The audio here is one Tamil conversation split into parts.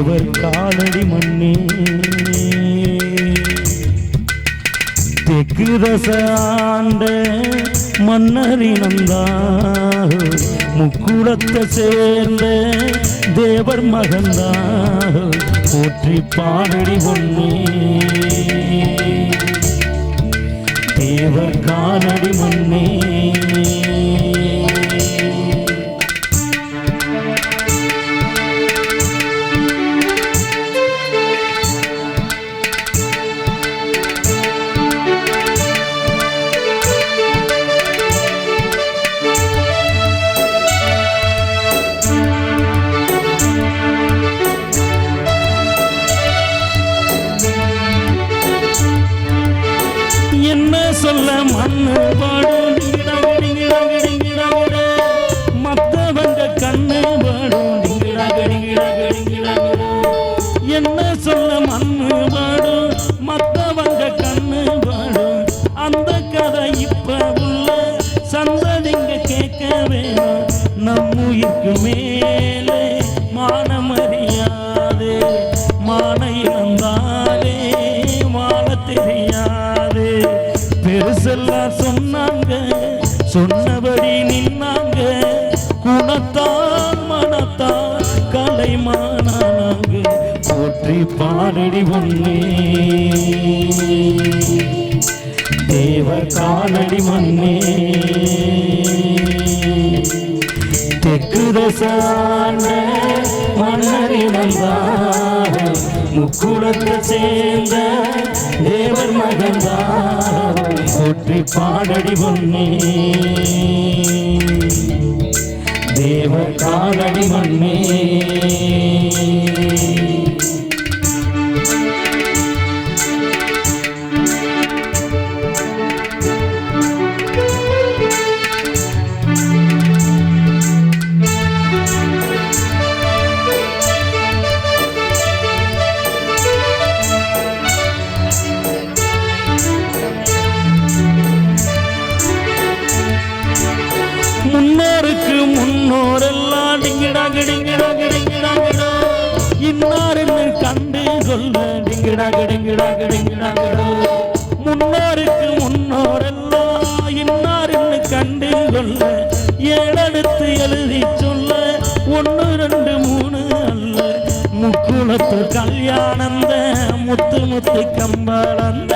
தேவர் காலடி மண்ணே தெற்கு ரசாண்ட மன்னரினந்தா முக்குளத்தை சேர்ந்த தேவர் மகந்தா போற்றி பாடடி பொன்னே தேவர் காலடி மண்ணே சொல்ல மண்ணு பாடும் மத்தவங்க கண்ணு பாடும் என்ன சொல்ல மண்ணு பாடும் மத்தவங்க கண்ணு பாடும் அந்த கதை இப்ப உள்ள சந்ததிங்க கேட்க வேணும் நம்முயிருக்கு மேலே மானமறியாதே மான இழந்தாலே வாழ தெரியாது பெருசெல்லாம் சொன்னாங்க சொன்னபடி நின்னாங்க குணத்தான் மனத்தான் கலைமானாங்க போற்றி பாடடி பொன்னே தேவர் காலடி மண்ணே தெற்கு ரசாண்ட மன்னரினந்தா முக்குளத்தை சேர்ந்த தேவர் மகந்தா போற்றி பாடடி பொன்னே தேவர் காலடி மண்ணே முன்னோருக்கு முன்னோரெல்லாம் டிங்கிடா கிடிங்கிடா கிடிங்கிடா கிடா இன்னாருன்னு கண்டு சொல்ல டிங்கிடா கிடிங்கிடா கிடிங்கிடா கிடா முன்னோருக்கு முன்னோரெல்லாம் இன்னாருன்னு கண்டு சொல்ல ஏழெடுத்து எழுதி சொல்ல 1 2 3 அல்ல முக்குளத்து கல்யாணந்த முத்து முத்து கம்பளந்த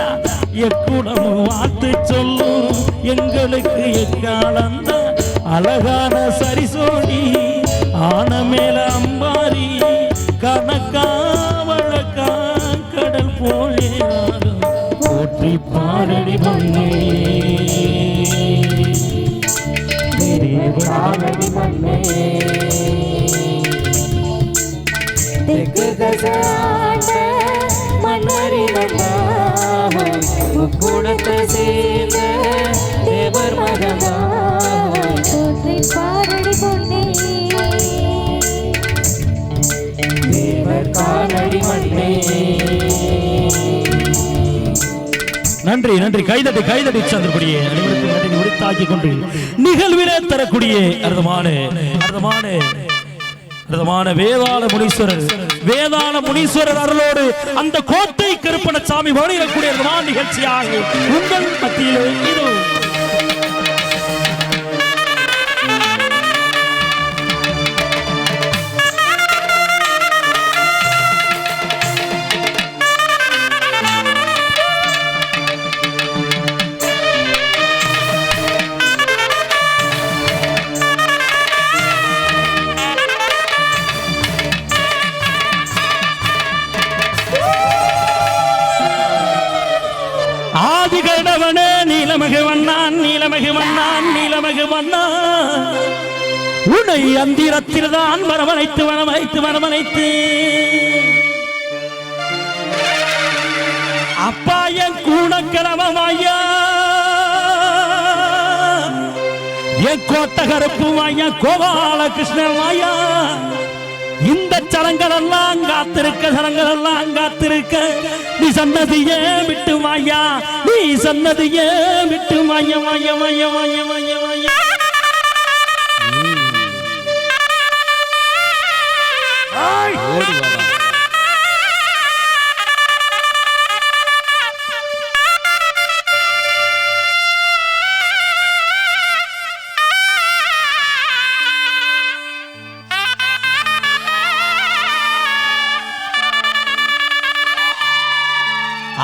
எக்குடமும் வாத்து சொல்லும் எங்களுக்கு எக்காலந்த அழகான சரிசோடி ஆன மேல அம்பாரி கணக்கா வழக்கா கடல் போலே போற்றி பாடடி பொன்னே பாடடி பொன்னே தெற்கு தசாண்ட மன்னரினந்தா முக்குளத்தை சேர்ந்த தேவர் மகந்தா பாரடி பொன்னே தேவர் காலடி மண்ணே நன்றி நன்றி கைதட்டி கைதட்டி சந்திரபடியே அனைவருக்கும் உரித்தாக்கி கொண்டு நிகழ்விலே தரக்கூடிய அற்புதமான வேதாள முனீஸ்வரர் அருளோடு அந்த கோட்டை கருப்பணசாமி வழியிடக்கூடிய நிகழ்ச்சியாக உங்கள் மத்தியிலே இது நீலமகு வண்ணான் உன்னை அந்திரத்தில் தான் வரவழைத்து அப்பா என் கூணக்கிழமையா என் கோட்ட கருப்பு மாயா கோபால கிருஷ்ணன் மாயா இந்த சரங்கள் எல்லாம் காத்திருக்க நீ சன்னதியே விட்டு மாயா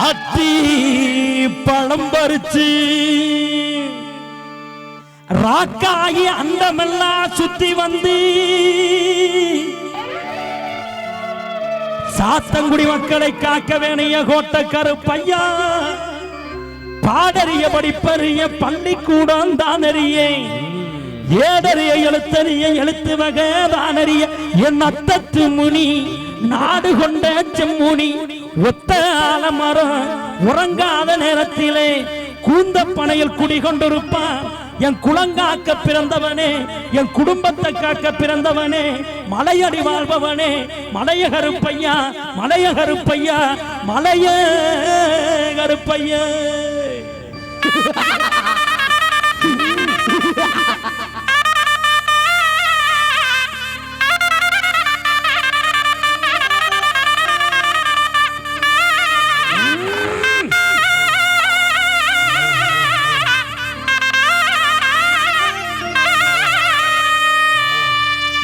அத்தி பழம் பறிச்சு ராக்காகி அண்டமெல்லாம் சுத்தி வந்து சாத்தங்குடி மக்களை காக்க வேணிய கோட்ட கருப்பையா பாடறிய படிப்பறிய பள்ளிக்கூடம் தானறிய ஏடறிய எழுத்தறிய எழுத்து வகை தானறிய என் அத்தத்து முனி நாடு கொண்ட செம்முனி ஒத்த ஆலமரம் உறங்காத நேரத்திலே கூந்த பனையில் குடிகொண்டிருப்பான் என் குலங்காக்க பிறந்தவனே என் குடும்பத்தை காக்க பிறந்தவனே மலையடி வாழ்பவனே மலைய கருப்பையா மலைய கருப்பையா மலைய கருப்பையா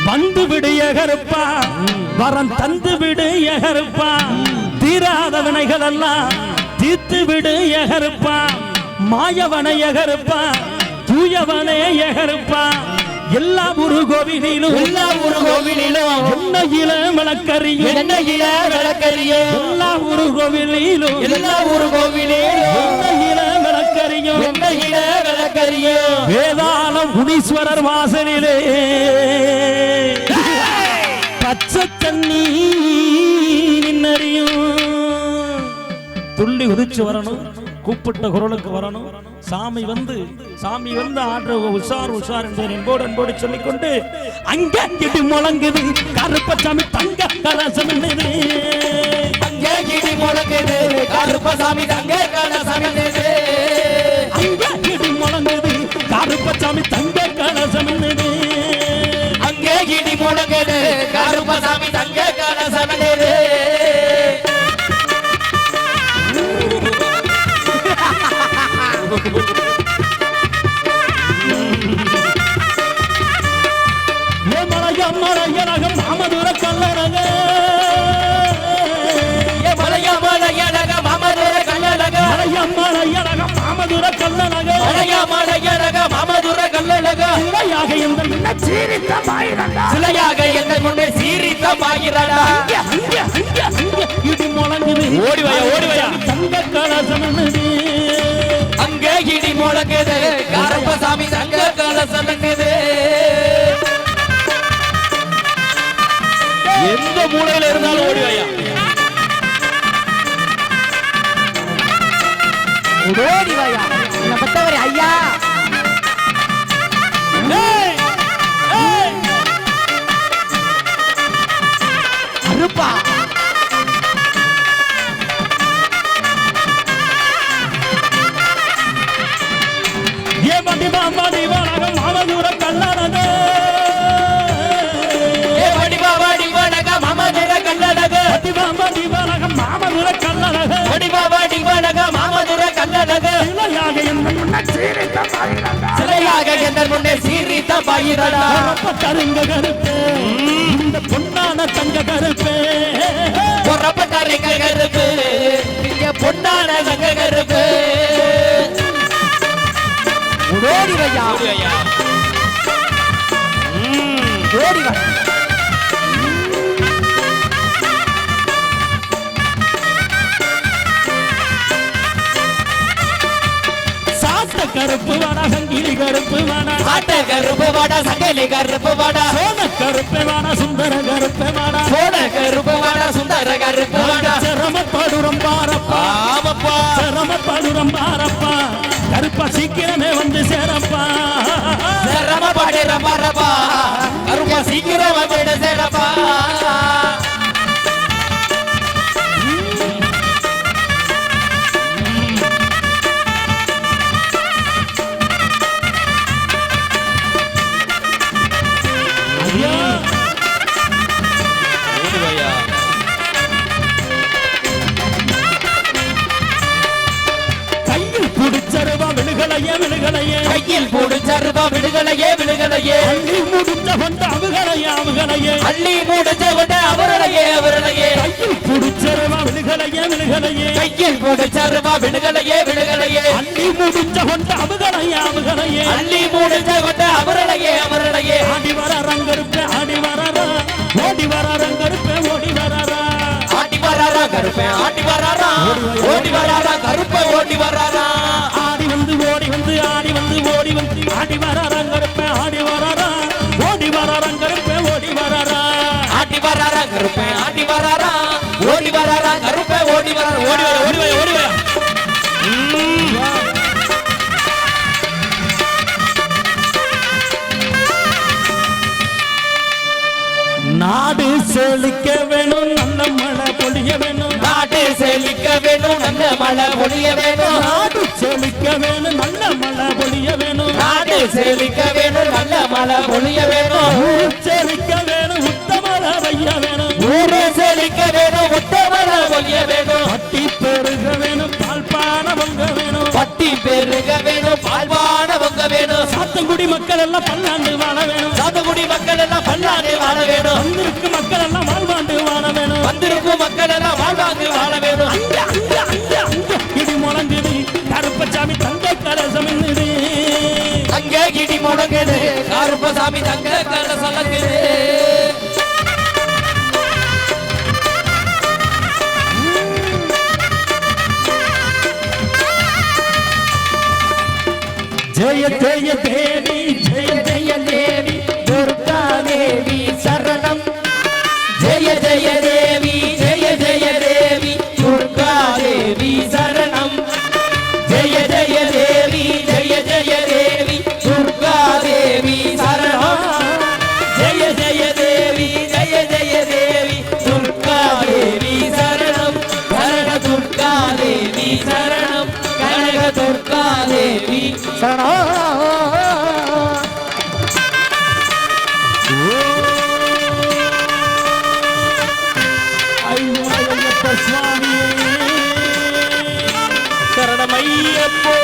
வந்து விடு எகருப்பா வரம் தந்து விடு எகருப்பா தீராத வினைகள் எல்லாம் தீர்த்து விடு எகருப்பா மாயவனை எகருப்பா தூயவனே எகருப்பா எல்லா ஊரு கோவிலிலும் எண்ணெயில விளக்கறியும் எல்லா ஊரு கோவிலிலும் எண்ணெயில விளக்கறியும் வேதாளம் குணீஸ்வரர் வாசலிலே பச்சை தண்ணி நின்னறியும் துள்ளி உதிச்சு வரணும் கூப்பிட்ட குரலுக்கு வரணும் சாமி வந்து ஆடுற உஷார் என்று என்போடு சொல்லிக்கொண்டு அங்கே கிடி முழங்குது கருப்பசாமி தங்க கலசம் அங்கே கிடி முழங்குது கருப்பசாமி தங்க கலசம் அங்கே கிடி முழங்குது கருப்பசாமி தங்க கலசம் அங்கே கிடி முழங்குது கருப்பசாமி தங்க கலசம் மாமதுர கல்லழக மாமதுர கல்லழக சிலையாக எங்கள் முன்னே சீரித்த மாயிரடா இடி முழங்குது ஓடிவாயா தங்க கலசம் அங்கே இடி முழங்குது கருப்பசாமி தங்க கலசம் எந்த மூலையில இருந்தாலும் ஓடிவாயா ஓடிவாயா என்ன பத்தவரே ஐயா அருப்பா மாமதுர கல்லழக சிலையாக எங்கள் முன்னே சீரித்த மாயிரடா தருங்க கருப்பு இந்த பொன்னான தங்க கருப்பு பொறப்பட்டாரிங்க கருப்பு இங்க பொன்னான தங்க கருப்பு ஓடிவையா ஓடிவா கருப்பு வாடா சங்கிலி கருப்பு வாடா ஆட்ட கருப்பு வாடா சங்கிலி கருப்பு வாடா சோன கருப்பு வாடா சுந்தர கருப்பு வாடா சோன கருப்பு வாடா சுந்தர கருப்பு வாடா சிரமப்படுறம் பாரப்பா சிரமப்படுறம் பாரப்பா கருப்பா சீக்கிரமே வந்து சேரப்பா சிரமப்படுற பாரப்பா கருப்பா சீக்கிரம் வந்து சேரப்பா கையில் பிடிச்சருவா விழுகலைய விழுக அவுகளையே கையில் பிடிச்ச ரூபா விடுகலையே விடுகலையே அள்ளி முடிச்ச கொண்ட அவுகளையே அவுகளையே அள்ளி முடிச்ச கொண்ட அவரலையே அவரலையே கையில் பிடிச்சருவா விடுகளையே விடுகளையே கையில் பிடிச்ச ரூபா விடுகலையே விடுகலையே அள்ளி முடிச்ச கொண்ட அவுகளையே அவுகளையே அள்ளி முடிச்ச கொண்ட அவரலையே அவரலையே ஆடி வர ரங்கருப்பே ஆடி வரரா ஓடி வர ரங்கருப்பே ஓடி வரரா ஆட்டி வராரா கருப்பேன் ஆட்டி வராரா ஓடி வராரா கருப்பை ஓடி வராரா ஆடி வந்து ஓடி வந்து ஆடி வந்து ஓடி வந்து ஆடி வர ரங்கருப்பே ஆடி வரரா ஓடி வர ரங்கருப்பே ஓடி வரரா ஆட்டி வராரா கருப்பேன் ஆட்டி வராரா ஓடி வராரா கருப்பை ஓடி வராரா ஓடி வர ஓடி வர ஓடி வர நாடு செழிக்க வேணும் நல்ல மழை பொழிய வேணும் நாட்டு செழிக்க வேணும் நல்ல மழை பொழிய வேணும் நாடு செழிக்க வேணும் நல்ல மழை பொழிய வேணும் நாடு செழிக்க வேணும் நல்ல மழை பொழிய வேணும் ஊர் செழிக்க வேணும் உத்தமர வைய வேணும் ஊரே செழிக்க வேணும் உத்தமர பொழிய வேணும் பட்டி பெருக வேணும் பால்பான பொங்க வேணும் பட்டி பெருக வேணும் பால்வான பொங்க வேணும் சாத்தங்குடி மக்கள் எல்லாம் பல்லாண்டு வாழ வேணும் சாத்துக்குடி மக்கள் எல்லாம் பல்லாண்டு வாழ வேணும் வந்திருக்கு மக்கள் எல்லாம் வாழ்வாண்டு வாழ வேணும் வந்திருக்கும் மக்கள் எல்லாம் வாழ்வாங்கு வாழ வேணும் அங்க அங்க அங்க அங்க இடி முழங்குது கருப்பசாமி தங்க கலசம் என்னது அங்கே இடி முடங்குது கருப்பசாமி தங்க கலசம் சலங்குது ஜெய ஜெய தேவி ஜெய ஜெய தேவி துர்கா தேவி சரணம் ஜெய ஜெய தேவி ஜெய ஜெய தேவி துர்கா தேவி சரணம் ஜெய ஜெய தேவி ஜெய ஜெய தேவி துர்கா தேவி சரணம் ஜெய ஜெய தேவி ஜெய ஜெய தேவி துர்கா தேவி சரணம் கனக துர்கா தேவி சரணம் கனக துர்கா தேவி ஐயப்ப சுவாமியே சரணமையப்போ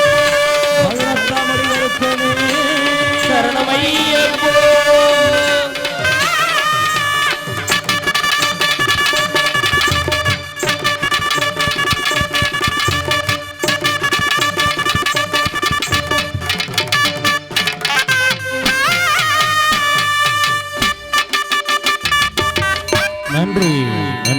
பதினெட்டாமடி வருத்தனே சரணமையப்போ நன்றி நன்றி